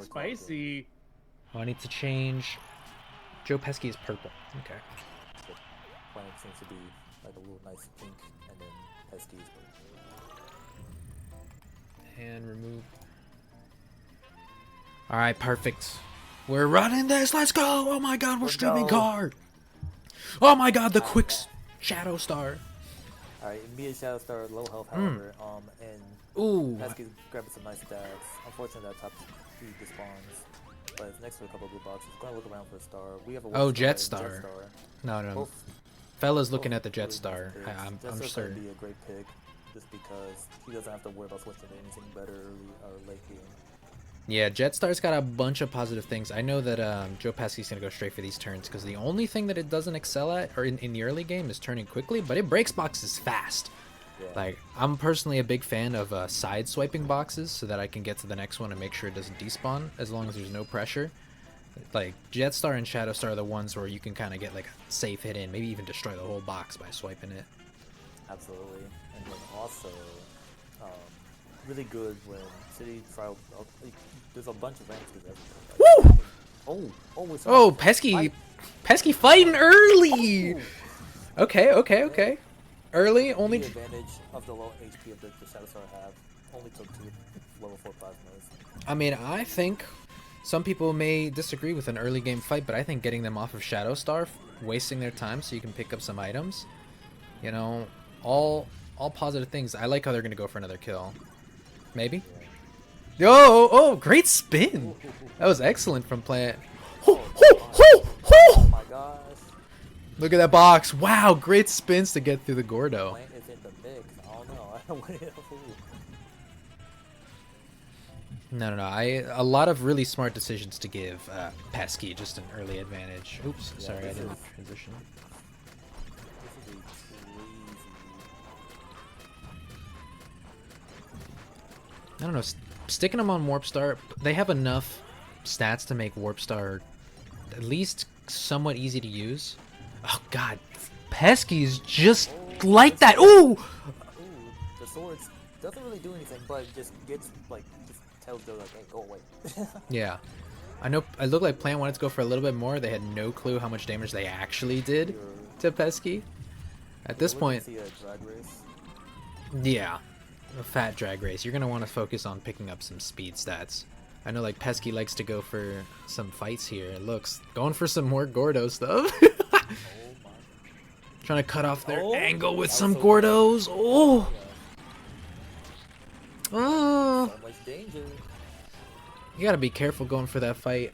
Spicy. Oh, I need to change. Joe Pesky is purple. Okay. The planet seems to be like a little nice pink, and then Pesky is purple. And remove. Alright, perfect. We're running this. Let's go. Oh my god, we're streaming card. Oh my god, the quick Shadow Star. Alright, immediate Shadow Star, low health, however, and Ooh. Pesky's grabbing some nice stats. Unfortunately, that top speed despawns, but it's next to a couple of blue boxes. Gonna look around for a star. We have a Jet Star. No. Both, Fella's looking at the Jet really Star. nice I'm Jet Star's certain. gonna be a great pick, just because he doesn't have to worry about switching to anything better early or late game. Yeah, Jet Star's got a bunch of positive things. I know that Joe Pesky's going to go straight for these turns because the only thing that it doesn't excel at or in the early game is turning quickly, but it breaks boxes fast. Yeah. Like, I'm personally a big fan of side swiping boxes so that I can get to the next one and make sure it doesn't despawn as long as there's no pressure. Like, Jet Star and Shadow Star are the ones where you can kind of get like a safe hit in, maybe even destroy the whole box by swiping it. Absolutely. And then also, really good when City trial. There's a bunch of ranks with everything. Woo! It's Oh, Pesky fighting early! Okay. Early, only... The advantage of the low HP of the Shadow Star have only took 2 level 4 plasmas. I mean, I think some people may disagree with an early game fight, but I think getting them off of Shadow Star, wasting their time so you can pick up some items, you know, all positive things. I like how they're going to go for another kill. Maybe? Yeah. Oh, great spin! That was excellent from Plant. Oh my gosh. Look at that box. Wow, great spins to get through the Gordo. Plant is in the mix. I don't know. I don't want it. No. A lot of really smart decisions to give Pesky just an early advantage. Oops, Yeah, sorry, I this didn't is- transition. This is a crazy. I don't know, sticking them on Warp Star, they have enough stats to make Warp Star at least somewhat easy to use. Oh god, Pesky's just like that. Ooh! Ooh, the swords doesn't really do anything, but just gets like just tells Joe like, hey, go away. Yeah. I know I looked like Plant wanted to go for a little bit more. They had no clue how much damage they actually did to Pesky. At this point, See a drag race. yeah. A fat drag race. You're going to want to focus on picking up some speed stats. I know like Pesky likes to go for some fights here. It looks going for some more Gordo stuff. Oh my. Trying to cut off their Oh, angle with that was some so Gordos. Oh. Yeah. Oh. So much danger. You got to be careful going for that fight.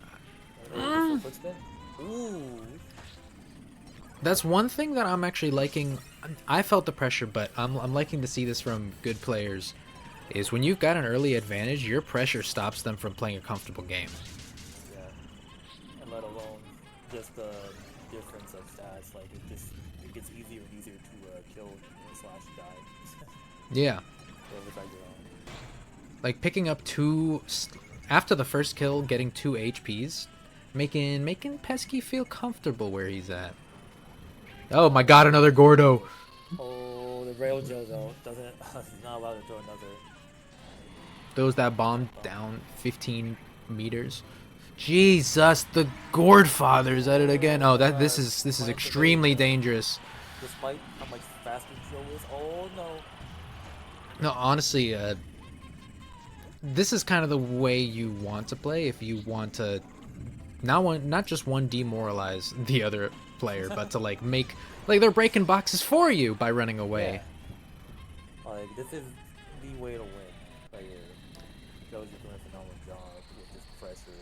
Footspin? Ooh. That's one thing that I'm actually liking. I felt the pressure, but I'm liking to see this from good players. Is when you've got an early advantage, your pressure stops them from playing a comfortable game. Yeah. And let alone just the difference of stats. Like it gets easier and easier to kill slash die. Yeah. Whatever side you're on. Like picking up after the first kill, getting 2 HPs, making Pesky feel comfortable where he's at. Oh my god, another Gordo. Oh, the rail Joe though doesn't. He's not allowed to throw another. Throws that bomb down 15 meters. Jesus, the Gordfather's at it again. Oh, this is extremely dangerous. Despite how much faster Joe is. Oh no. No, honestly, this is kind of the way you want to play if you want to not just demoralize the other player, but to like make they're breaking boxes for you by running away. Yeah. Like this is the way to win. Right here. Joe's just doing a phenomenal job with this pressure.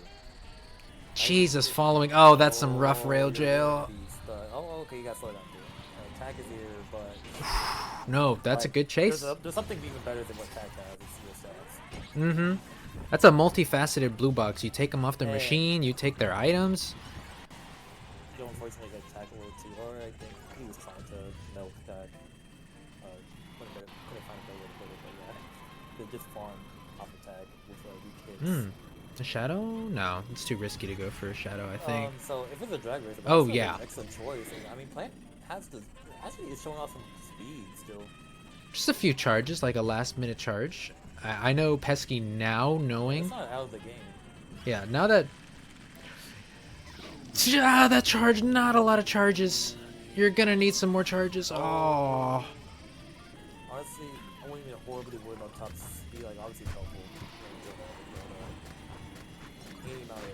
Jesus, following. Oh, that's some rough rail jail. Oh, okay, you got slow down too. Attack is here, but No, that's a good chase. There's something even better than what Tac has. It's your stats. Mm-hmm. That's a multifaceted blue box. You take them off their machine, you take their items. Joe unfortunately got attacked a little too hard. I think he was trying to milk that. Couldn't find a better way to put it, but yeah. They just farm off attack with weak hits. A shadow? No, it's too risky to go for a shadow, I think. So if it's a drag race, Oh, that's yeah. an excellent choice. I mean, Plant actually is showing off some speed still. Just a few charges, like a last minute charge. I know Pesky now knowing. It's not out of the game. Yeah, now that... that charge, not a lot of charges. You're gonna need some more charges. Oh. Honestly, I wouldn't even horribly worried about top speed. Like, obviously, helpful. Any amount of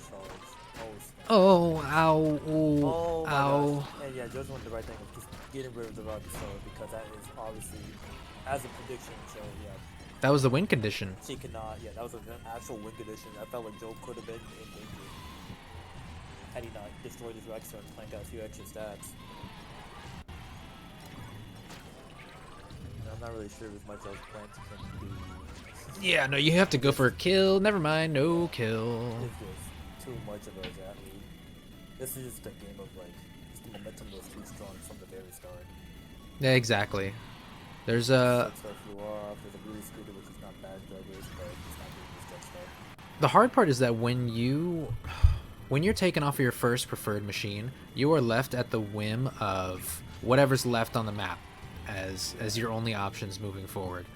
charge. Oh, snap. Oh, ow, ooh, Oh my ow. gosh. And yeah, Joe's went the right thing of just getting rid of the rocket star because that is obviously, as a prediction, Joe, yeah, That was the win condition. she cannot, yeah, that was an actual win condition. I felt like Joe could have been in danger had he not destroyed his rocket star and clanked out a few extra stats. And I'm not really sure as much as plants can do. Yeah, no, you have to go for a kill. Never mind, no kill. This was too much of a athlete. This is just a game of like, just the momentum was too strong from the very start. Yeah, exactly. There's a... Start flew off. There's a really scooter, which is not bad juggers, but it's not getting this jump start. The hard part is that when you're taken off of your first preferred machine, you are left at the whim of whatever's left on the map as your only options moving forward.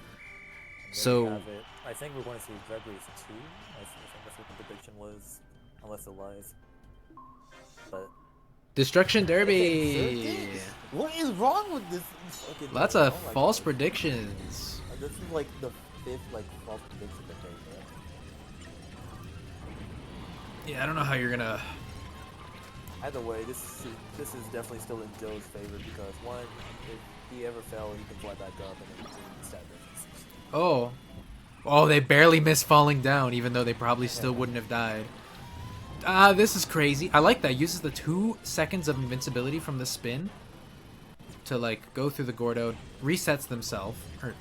So I think we're going to see Gregory's 2. I think that's what the prediction was, unless it lies. But Destruction Derby. what is wrong with this? Fucking Lots of false predictions. This is like the 5th like false prediction that they Yeah, I don't know how you're gonna... Either way, this is definitely still in Joe's favor because one, if he ever fell, he can fly back up and then stat difference. Oh. Oh, they barely missed falling down, even though they probably still wouldn't have died. Ah, this is crazy. I like that. Uses the 2 seconds of invincibility from the spin to, like, go through the Gordo, resets themselves. Yeah,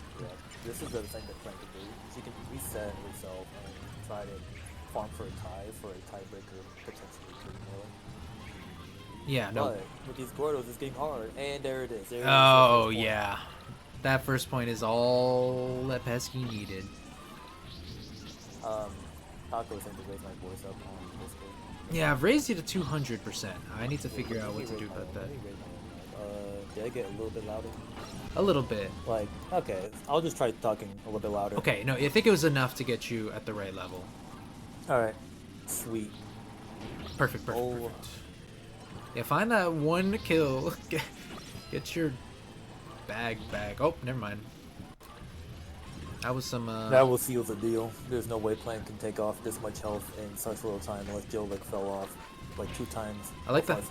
this is the thing that Frank can do. She can reset herself and try to farm for a tie, for a tiebreaker, potentially. Yeah, no. But with these Gordos, it's getting hard. And there it is. There it is. Oh, yeah. That first point is all that Pesky needed. Taco saying to raise my voice up on Discord. Yeah, I've raised you to 200%. I need to figure out what to do about that. Did I get a little bit louder? A little bit. Like, okay, I'll just try talking a little bit louder. Okay, no, I think it was enough to get you at the right level. Alright. Sweet. Perfect. Yeah, find that one kill. Get your bag back. Oh, never mind. That was some, That will seal the deal. There's no way Plan can take off this much health in such little time unless Joe, like, fell off, like, 2 times. I like that.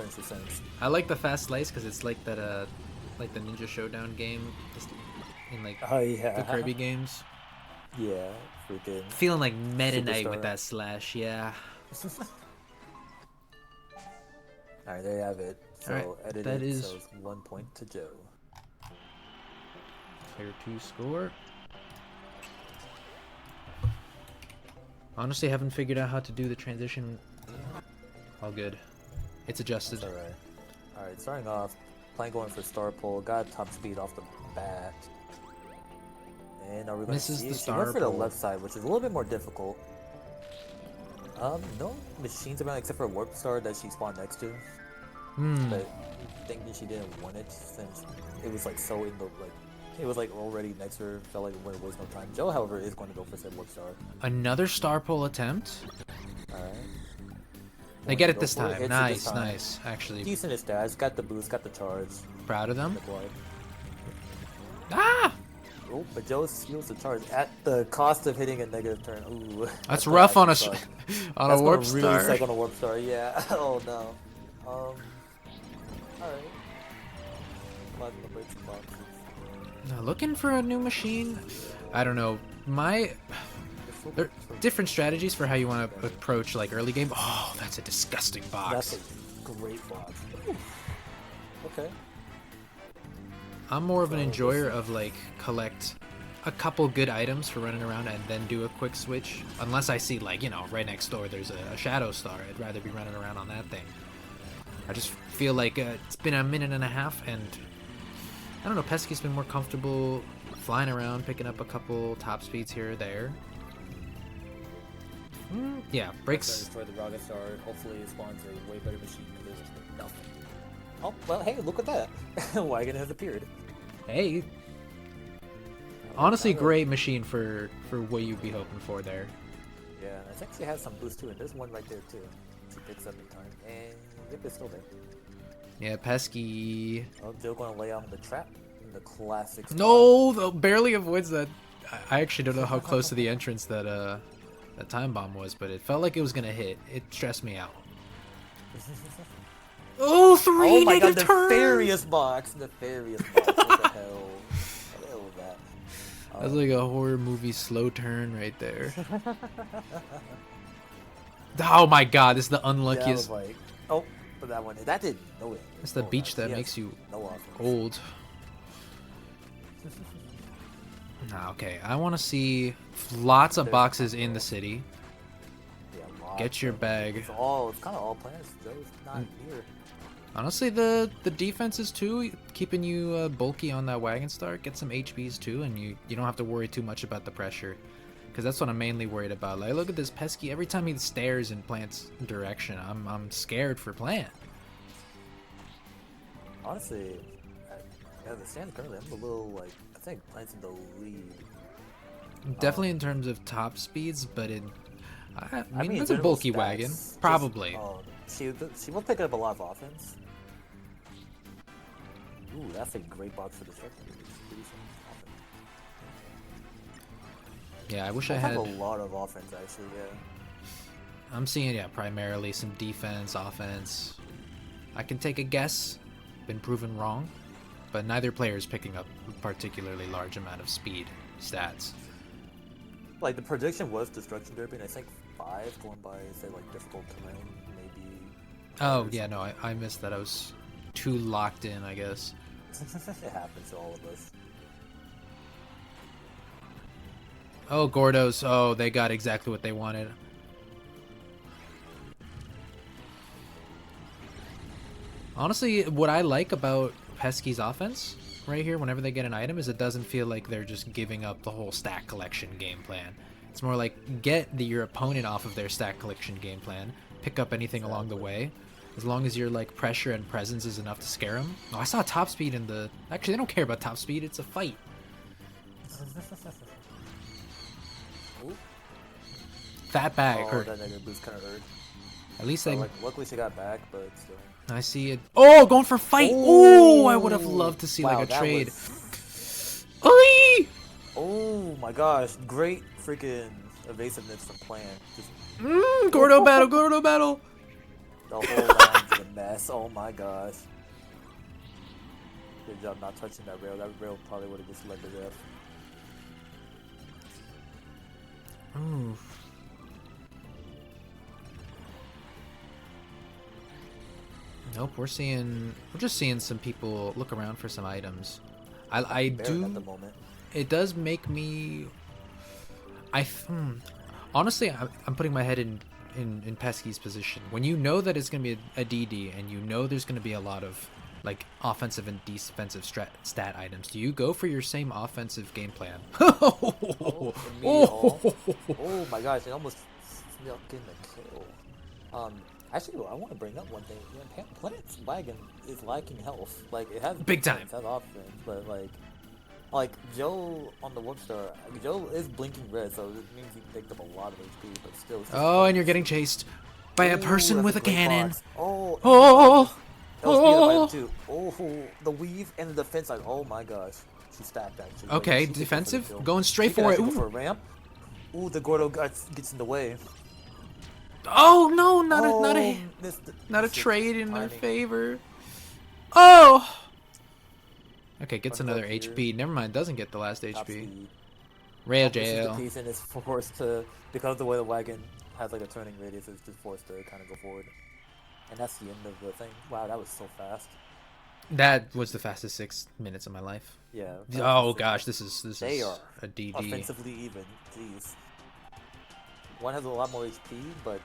I I like the fast slice because it's like that, like the Ninja Showdown game in, like, the Kirby games. Yeah, freaking. Feeling like Meta Knight with that slash, yeah. Alright, there you have it. So, Alright, edited, that is... so it's 1 point to Joe. Player 2 score. Honestly, haven't figured out how to do the transition. All good. It's adjusted. Alright. Alright, starting off, Plan going for star pull, got top speed off the bat. And are we going to see the she star went for the pull. left side, which is a little bit more difficult. No machines around except for a warp star that she spawned next to. But I think that she didn't want it since it was like so in the like it was like already next to her, felt like it wouldn't waste no time. Joe, however, is going to go for said warp star. Another star pull attempt. Alright. They get it this time. Nice, nice. Actually, Decent stats, got the boost, got the charge. proud of them. Deploy. Ah! Oh, but Joe steals the charge at the cost of hitting a negative turn. Ooh, That's rough on a on a warp really star. suck on a warp star. Yeah. Oh no. All right. Might as well break some boxes. Now, looking for a new machine. I don't know. There are different strategies for how you want to approach like early game. Oh, that's a disgusting box. That's a great box. Ooh. Okay. I'm more of an enjoyer of like collect a couple good items for running around and then do a quick switch. Unless I see like, you know, right next door there's a shadow star. I'd rather be running around on that thing. I just feel like it's been a minute and a half and I don't know, Pesky's been more comfortable flying around, picking up a couple top speeds here or there. Yeah, breaks. Destroy the rocket star. Hopefully it spawns a way better machine because there's nothing. Oh, well, hey, look at that. Wagon has appeared. Hey. Honestly, great machine for what you'd be hoping for there. Yeah, I think she has some boost too, and there's one right there too. She picks up in time, and yep, it's still there. Yeah, Pesky. Oh, Joe gonna lay on the trap in the classic spot. No, barely avoids that. I actually don't know how close to the entrance that that time bomb was, but it felt like it was gonna hit. It stressed me out. Oh, three oh my god, negative turns! nefarious box! Nefarious box. What the hell? What the hell was that? That's like a horror movie slow turn right there. Oh my god, this is the unluckiest. Yeah, like, oh, but that one, that did no. It's the beach that makes you no old. Nah, okay, I want to see lots of boxes in the city. Yeah, get your bag. It's kind of all plans. Joe's not here. Honestly, the defenses too, keeping you bulky on that wagon start. Get some HPs too, and you don't have to worry too much about the pressure, because that's what I'm mainly worried about. Like, look at this Pesky. Every time he stares in Plant's direction, I'm scared for Plant. Honestly, yeah, the stand currently, I'm a little like, I think Plant's in the lead. Definitely in terms of top speeds, but I mean it's a general bulky stats, wagon, probably. She will pick up a lot of offense. Ooh, that's a great box for destruction. Yeah, I wish I had a lot of offense actually. Yeah. I'm seeing primarily some defense, offense. I can take a guess. Been proven wrong, but neither player is picking up a particularly large amount of speed stats. Like the prediction was destruction derby, and I think 5 going by say like difficult terrain, maybe. Oh yeah, no, I missed that. I was too locked in, I guess. It happens to all of us. Oh, Gordos. Oh, they got exactly what they wanted. Honestly, what I like about Pesky's offense right here, whenever they get an item, is it doesn't feel like they're just giving up the whole stack collection game plan. It's more like get your opponent off of their stack collection game plan, pick up anything along the way, as long as your like pressure and presence is enough to scare them. Oh, I saw top speed in the... Actually, they don't care about top speed. It's a fight. Fat bag hurt. That negative boost kind of hurt. At least they... luckily she got back, but still. I see it. Oh, going for fight. Oh, I would have loved to see like a trade. Oi! Oh my gosh, great freaking evasiveness from Plan. Gordo battle, Gordo battle. The whole round's a mess. Oh my gosh. Good job not touching that rail. That rail probably would have just led to death. Oof. Nope, we're just seeing some people look around for some items. I do. At the moment. It does make me. Honestly, I'm putting my head in Pesky's position. When you know that it's gonna be a DD and you know there's gonna be a lot of like offensive and defensive stat items, do you go for your same offensive game plan? Oh my gosh! It almost snuck in the kill. Actually, I want to bring up one thing. Yeah, Planet's wagon is lacking health. Like it has big time. It has offense, but like Joe on the Warp Star, Joe is blinking red, so it means he picked up a lot of HP, but still. Oh, and you're getting chased by a person with a cannon. Box. Oh. Too. Oh, the weave and the defense. Like, oh my gosh, she stacked actually. Okay, defensive, going straight for it. Ooh. For a ramp. Ooh, the Gordo gets in the way. Oh no, not a trade in their favor. Oh. Okay, gets another HP. Never mind, doesn't get the last HP. Rail jail. The piece and is forced to, because of the way the wagon has like a turning radius, it's just forced to kind of go forward. And that's the end of the thing. Wow, that was so fast. That was the fastest 6 minutes of my life. Yeah. Oh gosh, this is a DD. Offensively even. Jeez. One has a lot more HP, but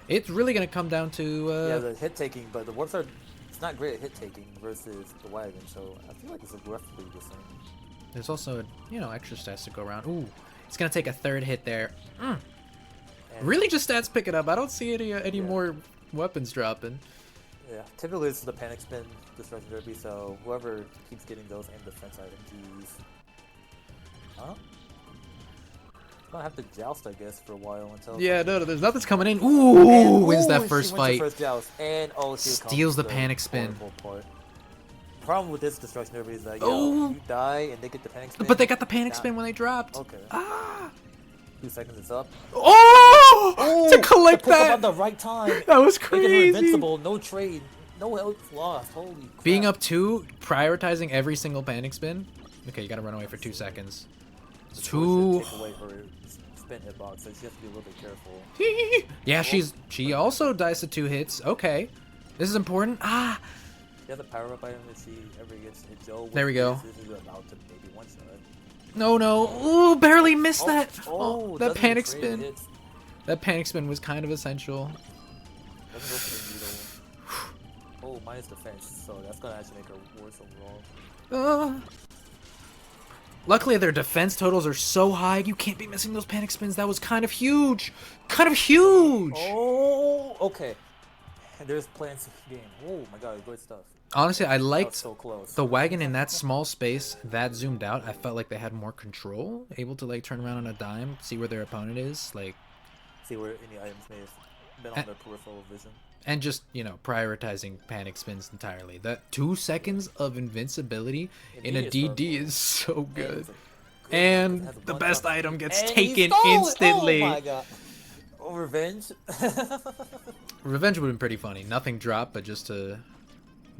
it's really gonna come down to yeah, the hit taking. But the Warps are it's not great at hit taking versus the wagon, so I feel like it's roughly the same. There's also extra stats to go around. Ooh, it's gonna take a third hit there. Really, just stats pick it up. I don't see any more weapons dropping. Yeah, typically it's the panic spin destruction derby, so whoever keeps getting those and defense items, geez. Huh? Gonna have to joust, I guess, for a while until. Yeah, no, there's nothing's coming in. Ooh, wins that she first wins the fight. first joust, and here Steals comes the panic spin. Part. Problem with this destruction derby is that Oh. you die and they get the panic spin. But they got the panic spin when they dropped. Okay. Ah. 2 seconds is up. Oh! To collect to pick that. up at the right time. That was Making her crazy. invincible. No trade. No health lost. Holy crap. Being up 2, prioritizing every single panic spin. Okay, you gotta run away for 2 seconds. The 2. take away her spin hitbox, so she has to be a little bit careful. Yeah, she also dies to 2 hits. Okay, this is important. Ah. She has a power up item if she ever gets hit Joe. There we go. This is about to maybe one shot. No. Ooh, barely missed that. Oh, that panic trade spin. hits. That panic spin was kind of essential. Doesn't go for the needle. Oh, minus defense, so that's gonna actually make her worse overall. Luckily, their defense totals are so high, you can't be missing those panic spins. That was kind of huge. Kind of huge. Oh, okay. There's plans to game. Oh my god, good stuff. Honestly, I liked so close. the wagon in that small space, that zoomed out. I felt like they had more control, able to like turn around on a dime, see where their opponent is, like see where any items may have been on their peripheral vision. And just, you know, prioritizing panic spins entirely. That 2 seconds of invincibility in a DD is so good. And the best item gets taken instantly. Oh my god. Oh, revenge? Revenge would have been pretty funny. Nothing dropped, but just to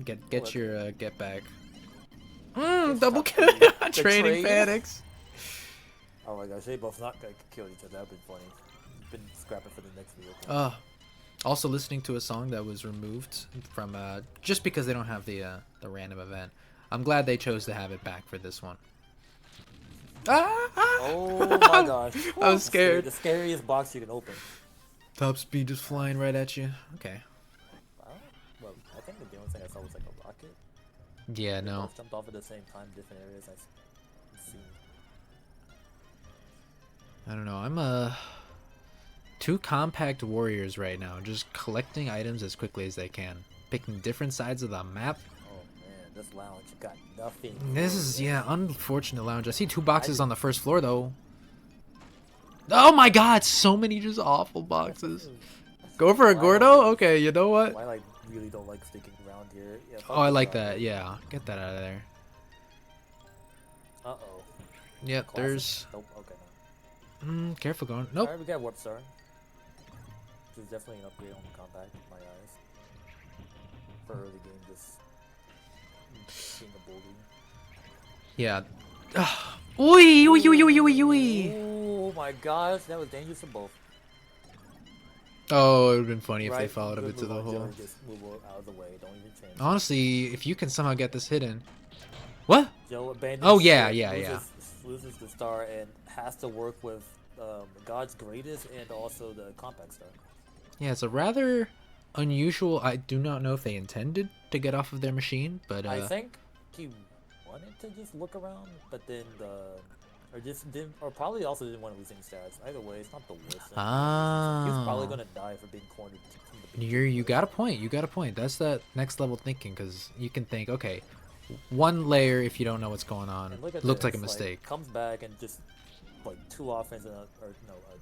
get your get back. Double kill. Trading panics. Oh my gosh, they both not gonna kill each other. That would be funny. Been scrapping for the next video. Also listening to a song that was removed from just because they don't have the random event. I'm glad they chose to have it back for this one. Oh my gosh. I was scared. The scariest box you can open. Top speed just flying right at you. Okay. Well, I think the only thing I saw was like a rocket. Yeah, They no. both jumped off at the same time, different areas I've seen. I don't know. I'm 2 compact warriors right now, just collecting items as quickly as they can, picking different sides of the map. Oh man, this lounge got nothing. This is unfortunate lounge. I see 2 boxes on the first floor though. Oh my god, so many just awful boxes. Go for a Gordo? Okay, you know what? I like really don't like sticking around here. Yeah, Oh, I like that. Yeah, get that out of there. Uh-oh. Yep, there's... Nope, okay, no. Careful going. Nope. Alright, we got Warp Star. Which is definitely an upgrade on the compact in my eyes. For early game, just being a bully. Yeah. Oi. Oh my gosh, that was dangerous for both. Oh, it would have been funny if they followed up into the hole. Just move out of the way, don't even change. Honestly, if you can somehow get this hidden. What? Joe abandons Oh, yeah, ship, loses the star and has to work with God's greatest and also the compact star. Yeah, it's a rather unusual. I do not know if they intended to get off of their machine, but I think he wanted to just look around, but then or probably also didn't want to lose any stats. Either way, it's not the worst thing. He's probably gonna die for being cornered. From the you got a point. You got a point. That's that next level thinking, because you can think, okay, 1 layer if you don't know what's going on looks like a mistake. Comes back and just like 2 offense and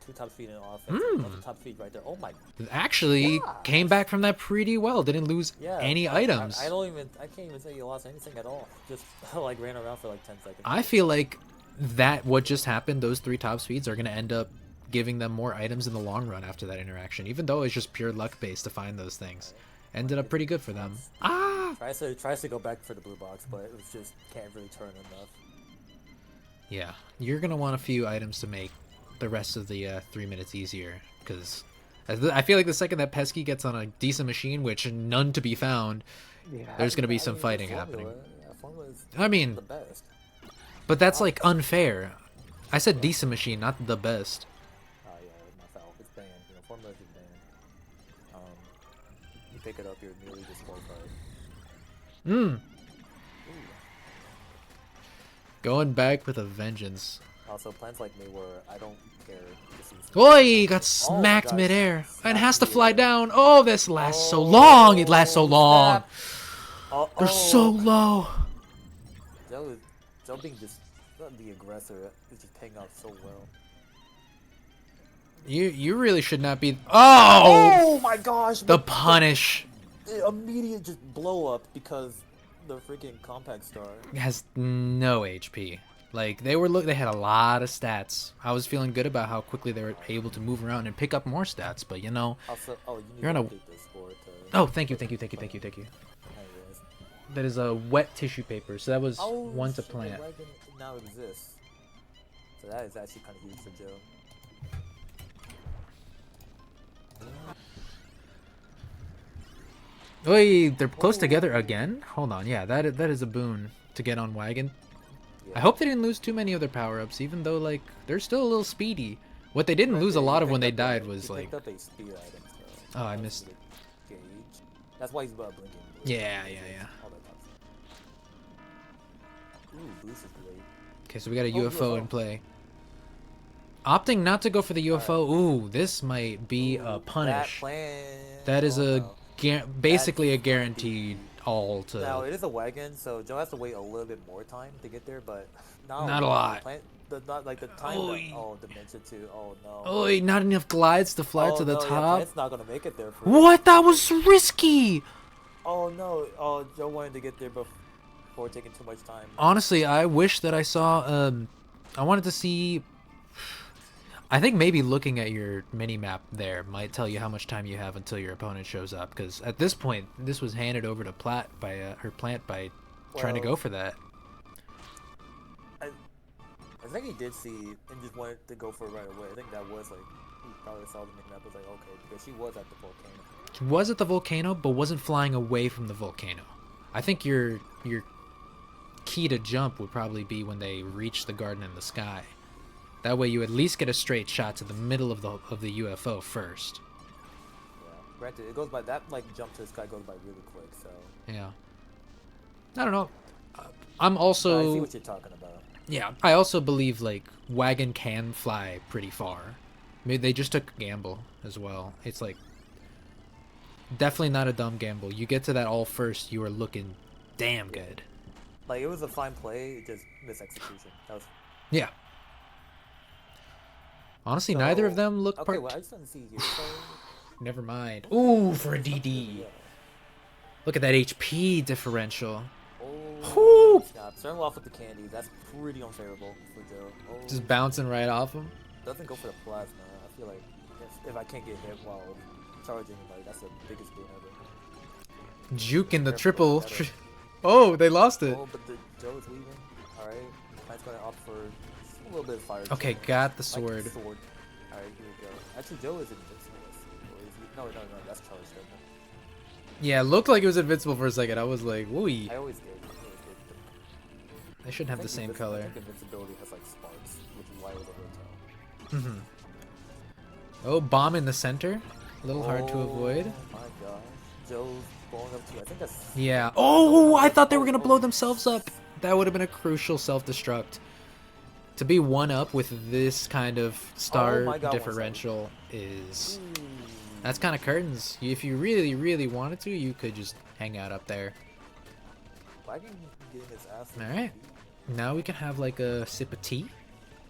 2 top speed and offense. Another top speed right there. Oh my! Actually, came back from that pretty well. Didn't lose any items. I can't even say you lost anything at all. Just like ran around for like 10 seconds. I feel like what just happened, those 3 top speeds are gonna end up giving them more items in the long run after that interaction, even though it's just pure luck based to find those things. Ended up pretty good for them. Tries to go back for the blue box, but it was just can't really turn enough. Yeah, you're gonna want a few items to make the rest of the 3 minutes easier, because I feel like the second that Pesky gets on a decent machine, which none to be found, there's gonna be some fighting happening. I mean, the best. But that's like unfair. I said decent machine, not the best. Yeah, my foul. It's banned. You know, formula is banned. You pick it up, you're nearly disqualified. Going back with a vengeance. Also, plans like me where I don't care. Oi, got smacked midair and has to fly down. Oh, this lasts so long. It lasts so long. They're so low. Joe being just the aggressor is just paying off so well. You really should not be. Oh! Oh my gosh! The punish The immediate just blow up because the freaking compact star. has no HP. Like they had a lot of stats. I was feeling good about how quickly they were able to move around and pick up more stats, but you know, Also, you need you're to on a. update this score to. Oh, thank you. Anyways. That is a wet tissue paper, so that was Oh, one to shit, plant. the wagon now exists. So that is actually kind of huge for Joe. Oi, they're close together again? Hold on, yeah, that is a boon to get on wagon. Yeah. I hope they didn't lose too many of their power-ups, even though, like, they're still a little speedy. What they didn't lose a lot of when they died was, like... Picked up a speed item, so Oh, I missed... Gauge. That's why he's blinking. Yeah. All that stuff. Ooh, boost is great. Okay, so we got a UFO in play. Opting not to go for the UFO. Ooh, this might be a punish. That is basically a guaranteed all to... Now, it is a wagon, so Joe has to wait a little bit more time to get there, but... Not a lot. The time... Oh, Dementia 2. Oh, no. Oi, not enough glides to fly to the Yeah, top. Plant's not gonna make it there. What? That was risky! Oh, no. Oh, Joe wanted to get there before taking too much time. Honestly, I wish that I saw... I wanted to see... I think maybe looking at your mini-map there might tell you how much time you have until your opponent shows up, because at this point, this was handed over to Plant by trying to go for that. I think he did see and just wanted to go for it right away. I think that was like, he probably saw the mini-map, was like, okay, because she was at the volcano. She was at the volcano, but wasn't flying away from the volcano. I think your key to jump would probably be when they reach the garden in the sky. That way you at least get a straight shot to the middle of the UFO first. Yeah, granted, it goes by, that like jump to the sky goes by really quick, so... Yeah. I don't know. I'm also... I see what you're talking about. Yeah, I also believe, like, wagon can fly pretty far. Maybe they just took a gamble as well. It's like... Definitely not a dumb gamble. You get to that all first, you are looking damn good. Like, it was a fine play, just misexecution. That was... Yeah. Honestly, neither of them look... Okay, well, I just didn't see here, so... Never mind. Ooh, for a DD. Yeah. Look at that HP differential. Oh, snap. Starting off with the candy, that's pretty unfavorable for Joe. Oh, Just bouncing right off him. doesn't go for the plasma. I feel like if I can't get hit while charging, like, that's the biggest boon ever. Juke in the triple. Oh, they lost it. Oh, but Joe's leaving. Alright. Knight's gonna opt for just a little bit of fire. Okay, got the sword. Like sword. Alright, here we go. Actually, Joe is invincible. Or is he? No, that's charged. Yeah, it looked like it was invincible for a second. I was like, wooey. I always did. They should have the same color. I think invincibility has like sparks, which is why it was a hotel. Oh, bomb in the center. A little hard to avoid. Oh my gosh. Joe's blowing up too. I think that's... Yeah. Oh, I thought they were going to blow themselves up. That would have been a crucial self-destruct. To be one up with this kind of star differential is... That's kind of curtains. If you really, really wanted to, you could just hang out up there. Alright. Now we can have like a sip of tea.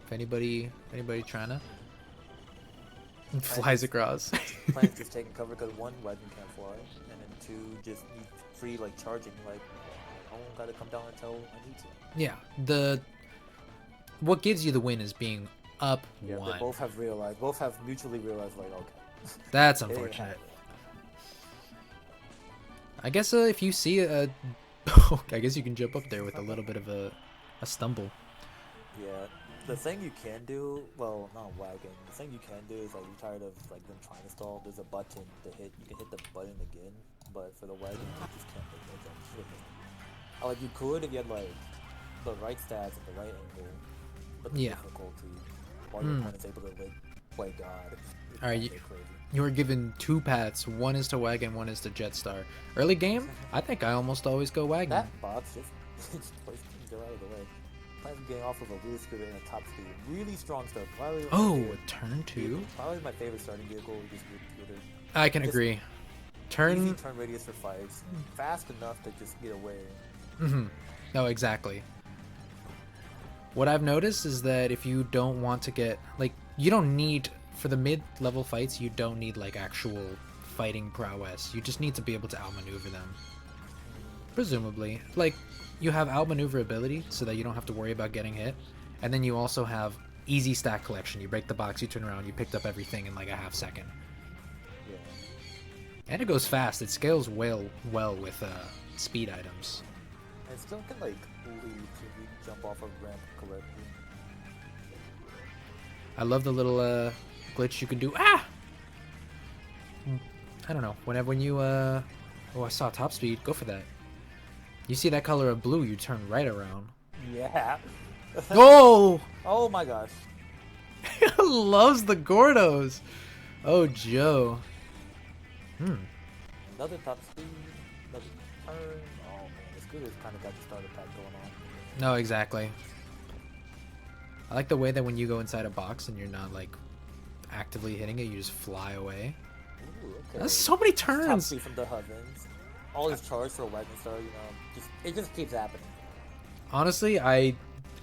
If anybody trying to... Flies across. Plant's just taking cover because one, wagon can't fly, and then two, just need free like charging. Like, I don't gotta come down until I need to. Yeah, what gives you the win is being up one. They both have mutually realized, like, okay. That's unfortunate. I guess if you see a, I guess you can jump up there with a little bit of a stumble. Yeah. The thing you can do, well, not wagon. The thing you can do is like you're tired of like them trying to stall. There's a button to hit. You can hit the button again, but for the wagon, you just can't make no jumps. Like you could if you had like the right stats at the right angle, but the difficulty while your opponent's able to like play God. All right, you were given two paths. One is to wagon, one is to Jetstar. Early game, I think I almost always go wagon. That box just plays go out of the way. Getting off of a blue scooter and a top speed. Really strong stuff. Probably a turn two? Probably my favorite starting vehicle is blue scooter. I can agree. Easy turn radius for fives. Fast enough to just get away. No, exactly. What I've noticed is that if you don't want to get, like, you don't need for the mid-level fights, you don't need like actual fighting prowess. You just need to be able to outmaneuver them. Presumably. Like, you have outmaneuver ability so that you don't have to worry about getting hit. And then you also have easy stack collection. You break the box, you turn around, you picked up everything in like a half second. Yeah. And it goes fast. It scales well with speed items. And still can like leap if you jump off a ramp correctly. I love the little glitch you can do. Ah! I don't know. When you oh, I saw top speed. Go for that. You see that color of blue, you turn right around. Yeah. Oh! Oh my gosh. Loves the Gordos. Oh, Joe. Another top speed. Another turn. Oh man, the scooter's kind of got the starter pack going on. No, exactly. I like the way that when you go inside a box and you're not like actively hitting it, you just fly away. Ooh, okay. That's so many Top turns. speed from the heavens. All his charge for a wagon star, you know, it just keeps happening. Honestly, I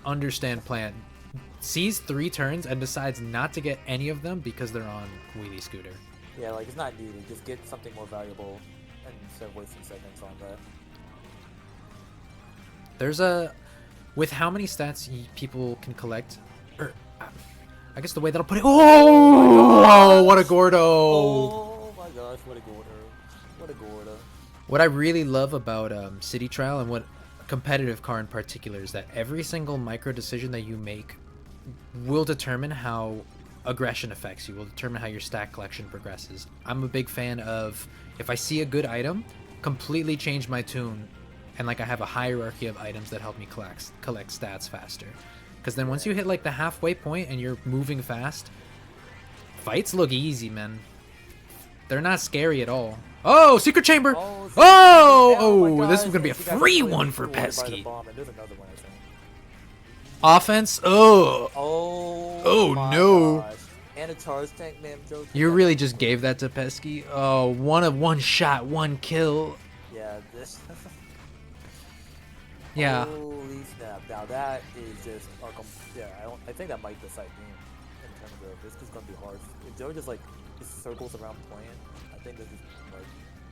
understand Plant sees 3 turns and decides not to get any of them because they're on Wheelie Scooter. Yeah, like it's not needed. Just get something more valuable instead of wasting seconds on that. There's with how many stats people can collect, or I guess the way that I'll put it. Oh, what a Gordo! Oh my gosh, what a Gordo! What a Gordo! What I really love about City Trial and what competitive car in particular is that every single micro decision that you make will determine how aggression affects you, will determine how your stack collection progresses. I'm a big fan of, if I see a good item, completely change my tune, and like I have a hierarchy of items that help me collect stats faster. Because then once you hit like the halfway point and you're moving fast, fights look easy, man. They're not scary at all. Oh, secret chamber! Oh, this is gonna be a free one for Pesky. Offense? Oh. Oh no. Gosh. And a charge tank, man. Joe, You really just gave that to Pesky? Oh, one shot, 1 kill. Yeah, this. Yeah. Holy snap! Now that is just yeah. I think that might decide game in terms of this is gonna be hard. If Joe just like circles around playing, I think this is like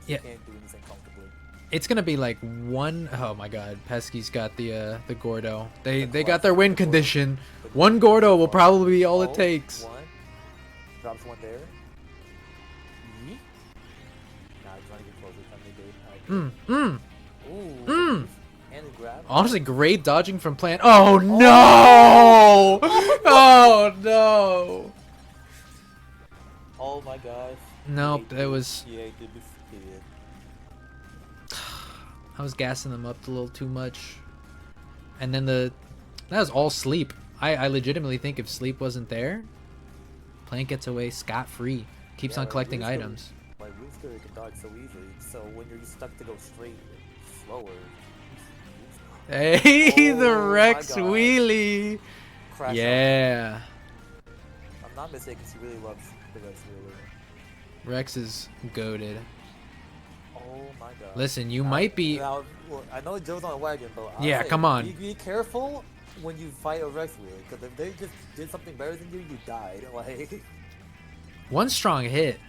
he can't do anything comfortably. It's gonna be like one. Oh my God, Pesky's got the Gordo. They got their win condition. 1 Gordo will probably be all it takes. One. Drops one there. Yeet. Nah, he's trying to get closer. Ooh. And grab. Honestly, great dodging from Plant. Oh no! Oh no! Oh my gosh. Nope, that was. Yeah, he did this kid. I was gassing them up a little too much. And then that was all sleep. I legitimately think if sleep wasn't there, Plant gets away scot-free. Keeps on collecting items. Like, Wheelie can dodge so easily, so when you're stuck to go straight, slower. Hey, the Rex wheelie! Crash yeah. out. I'm not mistaken, she really loves the Rex wheelie. Rex is goated. Oh my god. Listen, you might be. Now, look, I know Joe's on a wagon, but yeah, come on. Be careful when you fight a Rex wheelie, because if they just did something better than you died. Like, one strong hit.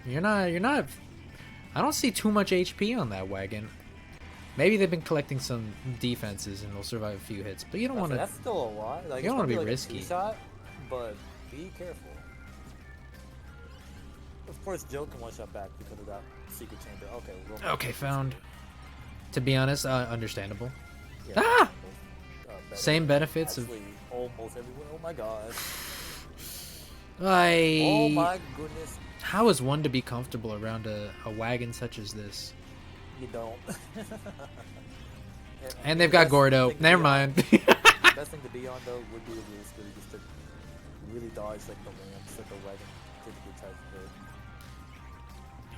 You're not. I don't see too much HP on that wagon. Maybe they've been collecting some defenses and they'll survive a few hits, but you don't want to. That's still a lot. Like, you don't want to be like risky. A shot, but be careful. Of course, Joe can one shot back because of that secret chamber. Okay. Okay, found. To be honest, understandable. Yeah, ah! Same benefits actually, almost everywhere. Oh my gosh. Oh my goodness. How is one to be comfortable around a wagon such as this? You don't. And they've got Gordo. Never mind. Best thing to be on though would be really scary, just to really dodge like the ramps that the wagon typically tries to do.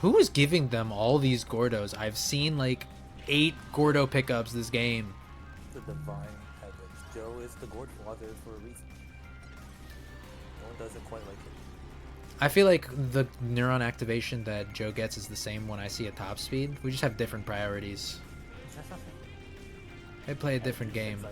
Who is giving them all these Gordos? I've seen like 8 Gordo pickups this game. The divine heavens. Joe is the Gordo father for a reason. No one does it quite like it. I feel like the neuron activation that Joe gets is the same when I see a top speed. We just have different priorities. They play a different game.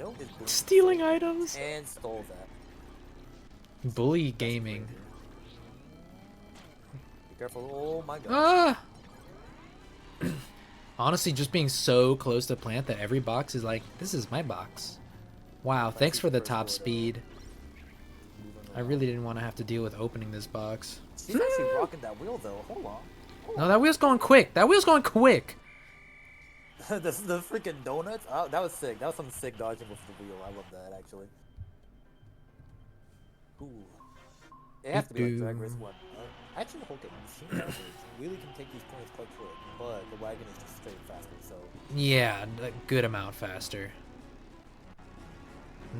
Joe is bullying Stealing items. and stole that. Bully That's gaming. crazy. Be careful. Oh my god. Ah! Honestly, just being so close to plant that every box is like, this is my box. Wow, thanks for the top speed. I really didn't want to have to deal with opening this box. She's actually rocking that wheel though. Hold on. No, that wheel's going quick. That wheel's going quick. the freaking donuts. Oh, that was sick. That was some sick dodging with the wheel. I love that actually. Ooh. It has to be like Drag Race 1. Actually, the whole game, machine drivers really can take these points quite quick, but the wagon is just straight faster, so... Yeah, a good amount faster.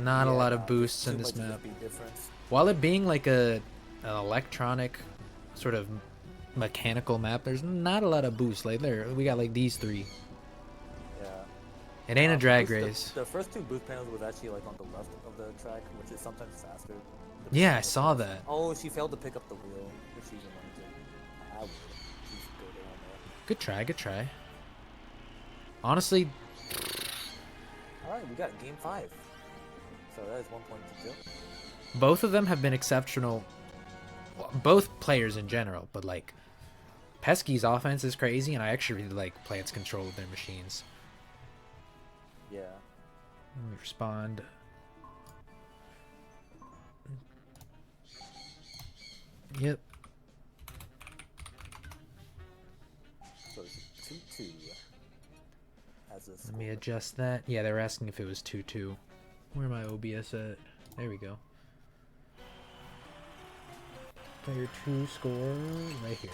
Not a lot of boosts in this map. While it being like an electronic sort of mechanical map, there's not a lot of boosts. Like there, we got like these three. Yeah. It ain't a drag race. The first two boost panels was actually like on the left of the track, which is sometimes faster. Yeah, I saw that. Oh, she failed to pick up the wheel, which she didn't want to. I would. She's good on that. Good try, good try. Honestly. Alright, we got game 5. So that is 1 point to Jill. Both of them have been exceptional. Well, both players in general, but like Pesky's offense is crazy, and I actually really like Plant's control of their machines. Yeah. Let me respond. Yep. So it's 2-2. As a Let me adjust that. Yeah, they were asking if it was 2-2. Where my OBS at? There we go. Player 2 score right here.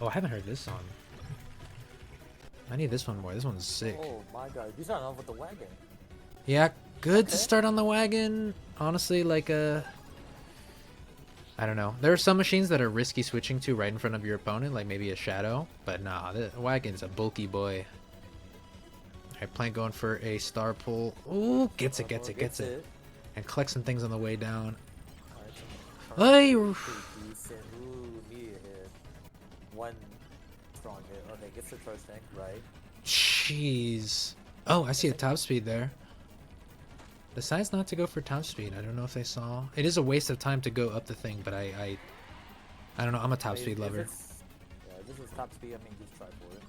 Oh, I haven't heard this song. I need this one more. This one's sick. Oh my god, you started off with the wagon. Yeah, good to start on the wagon. Honestly, like I don't know. There are some machines that are risky switching to right in front of your opponent, like maybe a shadow. But nah, the wagon's a bulky boy. Alright, Plant going for a star pull. Ooh, gets it. And collect some things on the way down. Hey! Ooh, need a hit. One strong hit. Okay, gets the charge tank, right? Jeez. Oh, I see a top speed there. Decides not to go for top speed. I don't know if they saw. It is a waste of time to go up the thing, but I don't know. I'm a top speed lover. Yeah, this is top speed. I mean, just try for it.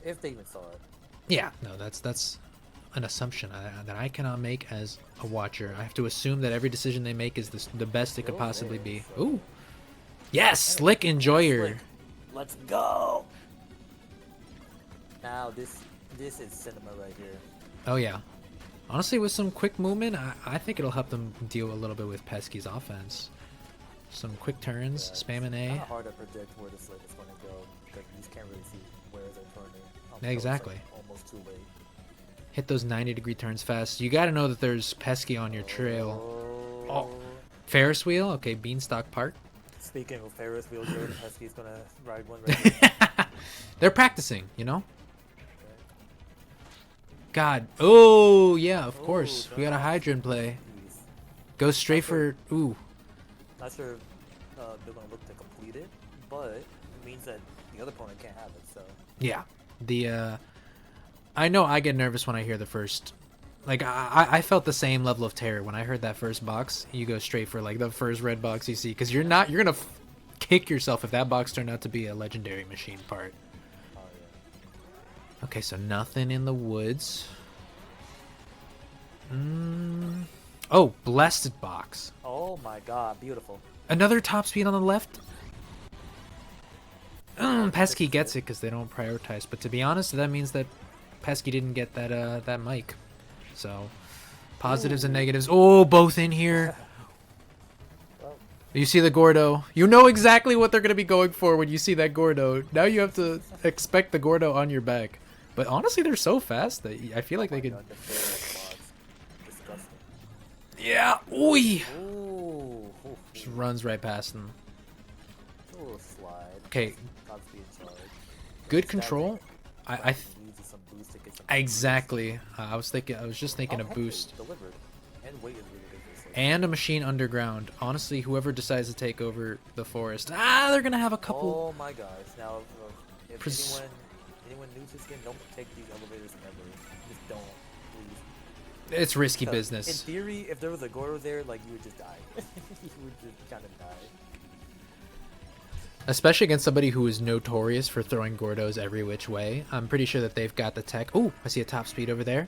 If they even saw it. Yeah, no, that's an assumption that I cannot make as a watcher. I have to assume that every decision they make is the best it could possibly be. Ooh. Yes, Slick Enjoyer. Slick. Let's go. Now this is cinema right here. Oh yeah. Honestly, with some quick movement, I think it'll help them deal a little bit with Pesky's offense. Some quick turns, spam an A. It's kind of hard to predict where the Slick is going to go because you just can't really see where they're turning. Exactly. Like almost too late. Hit those 90-degree turns fast. You got to know that there's Pesky on your trail. Oh, Ferris wheel. Okay, Beanstalk Park. Speaking of Ferris wheel, Pesky's going to ride one right here. They're practicing, you know? God. Oh, yeah, of course. We got a hydrant play. Go straight for... Ooh. Not sure they're going to look to complete it, but it means that the other opponent can't have it, so... Yeah. I know I get nervous when I hear the first... Like, I felt the same level of terror when I heard that first box. You go straight for, like, the first red box you see, because you're going to kick yourself if that box turned out to be a legendary machine part. Okay, so nothing in the woods. Oh, blessed box. Oh my god, beautiful. Another top speed on the left. Pesky gets it because they don't prioritize. But to be honest, that means that Pesky didn't get that mic. So, positives and negatives. Oh, both in here. You see the Gordo. You know exactly what they're going to be going for when you see that Gordo. Now you have to expect the Gordo on your back. But honestly, they're so fast that I feel like they could... Yeah. Oi. Just runs right past them. Okay. Good control. Exactly. I was just thinking a boost. And a machine underground. Honestly, whoever decides to take over the forest, they're gonna have a couple. Oh my gosh! Now, if anyone anyone new to this game, don't take these elevators ever. Just don't, please. It's risky 'Cause business. In theory, if there was a Gordo there, like, you would just die. You would just kind of die. Especially against somebody who is notorious for throwing Gordos every which way. I'm pretty sure that they've got the tech. Oh, I see a top speed over there.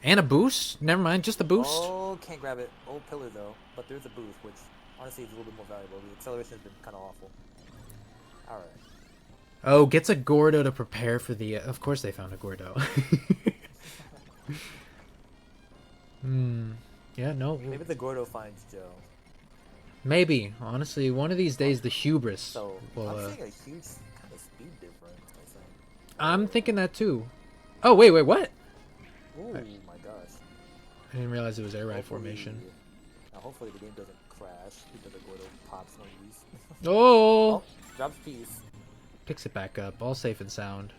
And a boost. Never mind, just a boost. Oh, can't grab it. Old pillar, though. But there's a boost, which honestly is a little bit more valuable. The acceleration has been kind of awful. Alright. Oh, gets a Gordo to prepare for the... Of course they found a Gordo. Yeah, no. Maybe the Gordo finds Joe. Maybe. Honestly, one of these days, the hubris. So, will, I'm seeing a huge kind of speed difference, I think. I'm thinking that too. Oh, wait, what? Ooh, my gosh. I didn't realize it was air ride Hopefully- formation. Now, hopefully the game doesn't crash because the Gordo pops one of these. Oh! Oh, drops piece. Picks it back up, all safe and sound.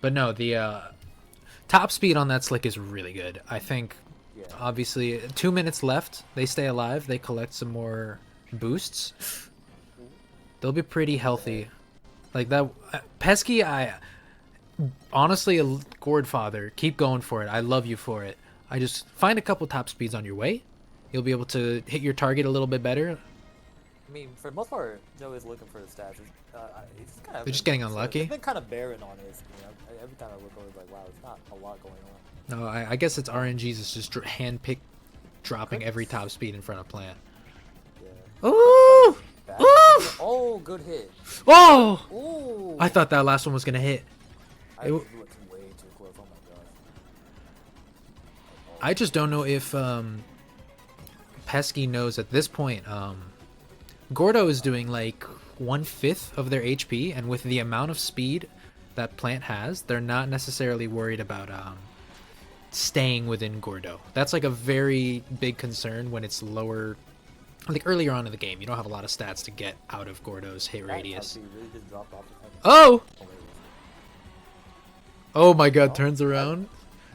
But no, the top speed on that slick is really good. I think, Yeah. obviously, 2 minutes left. They stay alive. They collect some more boosts. They'll be pretty healthy. Like that, Pesky, honestly, a Gourd Father, keep going for it. I love you for it. I just find a couple top speeds on your way. You'll be able to hit your target a little bit better. I mean, for the most part, Joe is looking for the stats. It's kind of They're just getting unlucky? It's been kind of barren on his. Every time I look over, it's like, wow, it's not a lot going on. No, I guess it's RNG's is just hand-picked dropping every top speed in front of Plant. Yeah. Ooh! Back. Ooh! Oh, good hit. Oh! Ooh. I thought that last one was gonna hit. I looked way too close. Oh my gosh. I just don't know if Pesky knows at this point. Gordo is doing like 1/5 of their HP, and with the amount of speed that Plant has, they're not necessarily worried about staying within Gordo. That's like a very big concern when it's lower, like earlier on in the game. You don't have a lot of stats to get out of Gordo's hit radius. Really just dropped off the Oh! hilarious. Oh my god, turns around.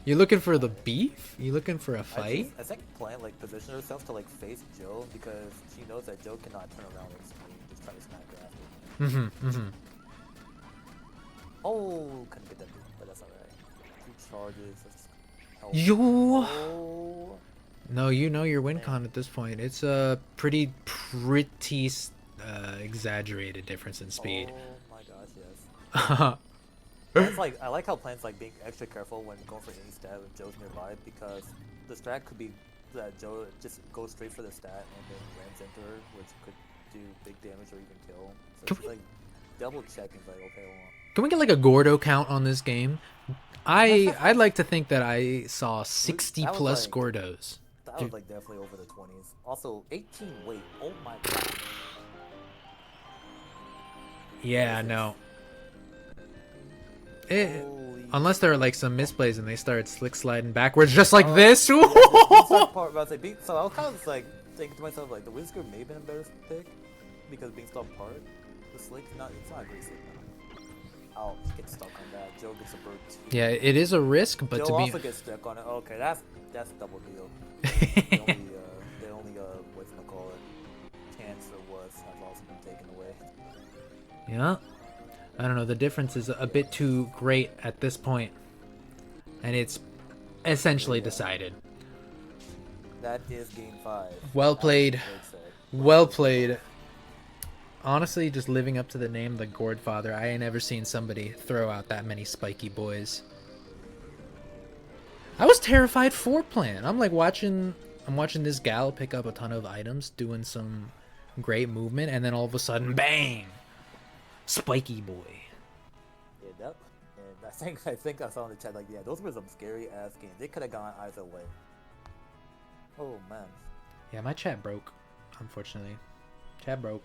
You looking for the beef? You looking for a fight? I think Plant like positioned herself to like face Joe because she knows that Joe cannot turn around and just try to smack her after. Oh, couldn't get that move, but that's alright. 2 charges. That's help. Yo! Oh. No, you know your win con at this point. It's a pretty exaggerated difference in speed. Oh my gosh, yes. It's like I like how Plant's like being extra careful when going for any stat when Joe's nearby because the strat could be that Joe just goes straight for the stat and then rams into her, which could do big damage or even kill. So she's like double checking, like, okay, hold on. Can we get like a Gordo count on this game? I'd like to think that I saw 60 plus like- Gordos. That was like definitely over the 20s. Also, 18 weight. Oh my god. Yeah, no. Holy Unless there are like some misplays and they start slick sliding backwards just like Oh, this. yeah, the part about so I was kind of just like thinking to myself like the Whisker may have been a better pick because being stuck apart. The slick's not it's not a great slick now. Oh, she gets stuck on that. Joe gets a bird too. Yeah, it is a risk, but Joe to be also gets stuck on it. Okay, that's double deal. the only whatchamacallit chance there was has also been taken away. yeah. I don't know, the difference is a bit too great at this point. And it's essentially decided. That is game 5. Well played. Well played. Honestly, just living up to the name, the Gourd Father, I ain't ever seen somebody throw out that many spiky boys. I was terrified for Plant. I'm like watching this gal pick up a ton of items, doing some great movement, and then all of a sudden, bang! Spiky boy. Yeah, that, and I think I saw in the chat like, yeah, those were some scary ass games. They could have gone either way. Oh man. Yeah, my chat broke, unfortunately. Chat broke.